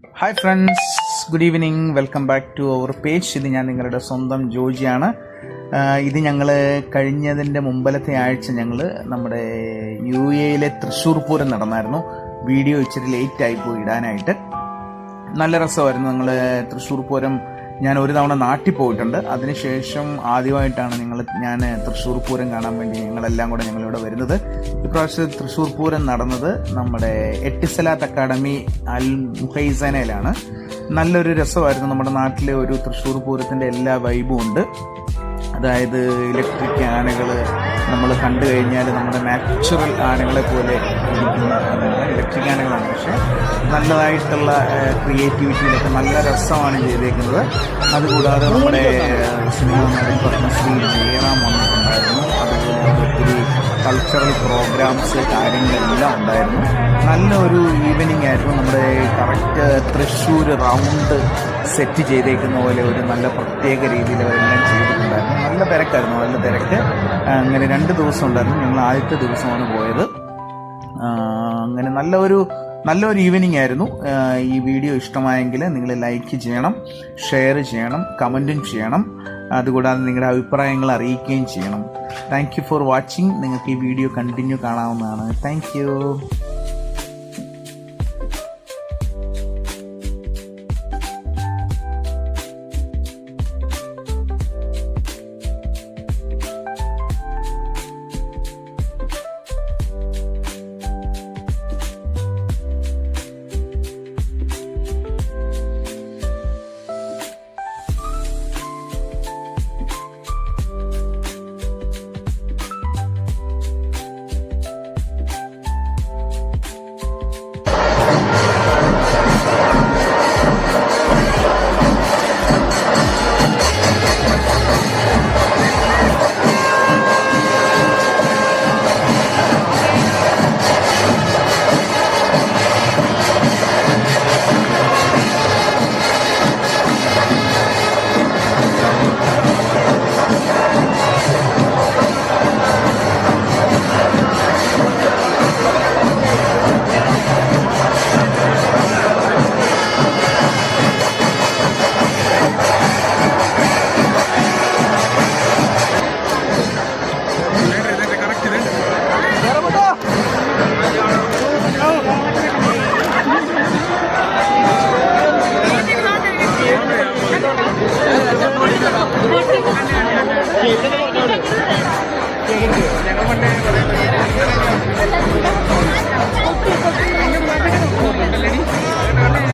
Hi friends, good evening. Welcome back to our page. ഇത് ഞാൻ നിങ്ങളുടെ സ്വന്തം ജോജിയാണ്. ഇത് ഞങ്ങൾ കഴിഞ്ഞതിൻ്റെ മുമ്പലത്തെ ആഴ്ച ഞങ്ങൾ നമ്മുടെ UAE തൃശ്ശൂർ പൂരം നടന്നായിരുന്നു. വീഡിയോ ഇച്ചിരി ലേറ്റായി പോയി ഇടാനായിട്ട്. നല്ല രസമായിരുന്നു. ഞങ്ങൾ തൃശ്ശൂർ പൂരം ഞാൻ ഒരു തവണ നാട്ടിൽ പോയിട്ടുണ്ട്. അതിനുശേഷം ആദ്യമായിട്ടാണ് ഞാൻ തൃശ്ശൂർ പൂരം കാണാൻ വേണ്ടി ഞങ്ങളെല്ലാം കൂടെ ഞങ്ങളിവിടെ വരുന്നത്. ഇപ്രാവശ്യം തൃശ്ശൂർ പൂരം നടന്നത് നമ്മുടെ എട്ടിസലാത്ത് അക്കാഡമി അൽ മുഹൈസനയിലാണ്. നല്ലൊരു രസമായിരുന്നു. നമ്മുടെ നാട്ടിലെ ഒരു തൃശ്ശൂർ പൂരത്തിൻ്റെ എല്ലാ വൈബും ഉണ്ട്. അതായത് ഇലക്ട്രിക് ആനകൾ നമ്മൾ കണ്ടു കഴിഞ്ഞാൽ നമ്മുടെ നാച്ചുറൽ ആനകളെ പോലെ ഇരിക്കുന്ന ഇലക്ട്രിക് ആനകളാണ്. പക്ഷേ നല്ലതായിട്ടുള്ള ക്രിയേറ്റിവിറ്റിയിലൊക്കെ നല്ല രസമാണ് ചെയ്തേക്കുന്നത്. അതുകൂടാതെ നമ്മുടെ സിനിമ നടൻ പത്മശ്രീ ജയറാം വന്നിട്ടുണ്ടായിരുന്നു. അതുപോലെ ഒത്തിരി കൾച്ചറൽ പ്രോഗ്രാംസ് കാര്യങ്ങളെല്ലാം ഉണ്ടായിരുന്നു. നല്ലൊരു ഈവനിങ് ആയിരുന്നു. നമ്മുടെ കറക്റ്റ് തൃശ്ശൂർ റൗണ്ട് സെറ്റ് ചെയ്തേക്കുന്ന പോലെ ഒരു നല്ല പ്രത്യേക രീതിയിൽ അവരെല്ലാം ചെയ്തിട്ടുണ്ടായിരുന്നു. നല്ല തിരക്കായിരുന്നു, നല്ല തിരക്ക്. അങ്ങനെ 2 ദിവസം ഉണ്ടായിരുന്നു. ഞങ്ങൾ ആദ്യത്തെ ദിവസമാണ് പോയത്. അങ്ങനെ നല്ലൊരു ഈവനിങ് ആയിരുന്നു. ഈ വീഡിയോ ഇഷ്ടമായെങ്കിൽ നിങ്ങൾ ലൈക്ക് ചെയ്യണം, ഷെയർ ചെയ്യണം, കമൻറ്റും ചെയ്യണം. അതുകൂടാതെ നിങ്ങളുടെ അഭിപ്രായങ്ങൾ അറിയിക്കുകയും ചെയ്യണം. Thank you for watching. നിങ്ങൾക്ക് ഈ വീഡിയോ കണ്ടിന്യൂ കാണാവുന്നതാണ്. Thank you.